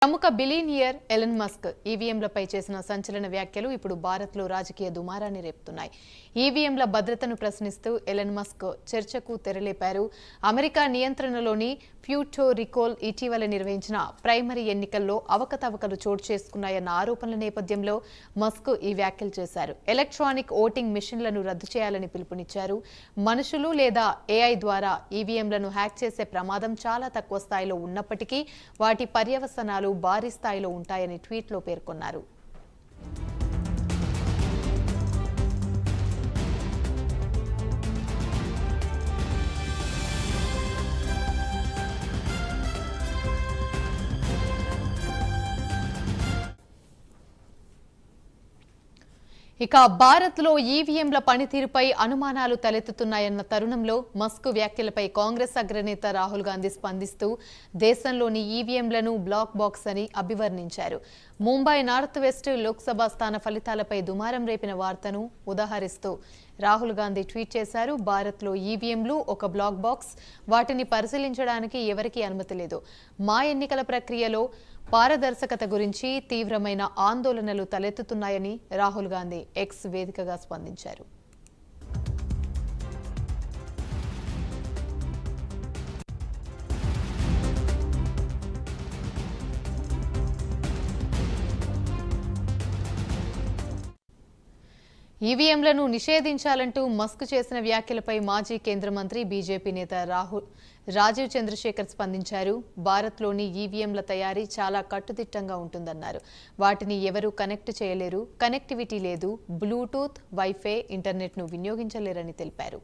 ప్రముఖ billionaire Elon Musk ఈవీఎంలపై చేసిన సంచలన వ్యాఖ్యలు ఇప్పుడు భారత్లో రాజకీయ దుమారాన్ని రేపుతున్నాయి. ఈవీఎంల భద్రతను ప్రశ్నిస్తూ ఎలన్ మస్క్ చర్చకు తెరలేపారు. అమెరికా నియంత్రణలోని ప్యూర్టో రికోల్ ఇటీవల నిర్వహించిన ప్రైమరీ ఎన్నికల్లో అవకతవకలు చోటు చేసుకున్నాయన్న ఆరోపణల నేపథ్యంలో మస్క్ ఈ వ్యాఖ్యలు చేశారు. ఎలక్ట్రానిక్ ఓటింగ్ మిషన్లను రద్దు చేయాలని పిలుపునిచ్చారు. మనుషులు లేదా ఏఐ ద్వారా ఈవీఎంలను హ్యాక్ చేసే ప్రమాదం చాలా తక్కువ స్థాయిలో ఉన్నప్పటికీ వాటి పర్యవసనాలు భారీ స్థాయిలో ఉంటాయని ట్వీట్లో పేర్కొన్నారు. ఇక భారత్లో ఈవీఎంల పనితీరుపై అనుమానాలు తలెత్తుతున్నాయన్న తరుణంలో మస్క్ వ్యాఖ్యలపై కాంగ్రెస్ అగ్రనేత రాహుల్ గాంధీ స్పందిస్తూ దేశంలోని ఈవీఎంలను బ్లాక్ బాక్స్ అని అభివర్ణించారు. ముంబై నార్త్ వెస్ట్ లోక్సభ స్థాన ఫలితాలపై దుమారం రేపిన వార్తను ఉదహరిస్తూ రాహుల్ గాంధీ ట్వీట్ చేశారు. భారత్లో ఈవీఎంలు ఒక బ్లాక్ బాక్స్, వాటిని పరిశీలించడానికి ఎవరికీ అనుమతి లేదు. మా ఎన్నికల ప్రక్రియలో పారదర్శకత గురించి తీవ్రమైన ఆందోళనలు తలెత్తుతున్నాయని రాహుల్ గాంధీ ఎక్స్ వేదికగా స్పందించారు. ఈవీఎంలను నిషేధించాలంటూ మస్క్ చేసిన వ్యాఖ్యలపై మాజీ కేంద్ర మంత్రి బీజేపీ నేత రాజీవ్ చంద్రశేఖర్ స్పందించారు. భారత్లోని ఈవీఎంల తయారీ చాలా కట్టుదిట్టంగా ఉంటుందన్నారు. వాటిని ఎవరూ కనెక్ట్ చేయలేరు, కనెక్టివిటీ లేదు, బ్లూటూత్, వైఫై, ఇంటర్నెట్ను వినియోగించలేరని తెలిపారు.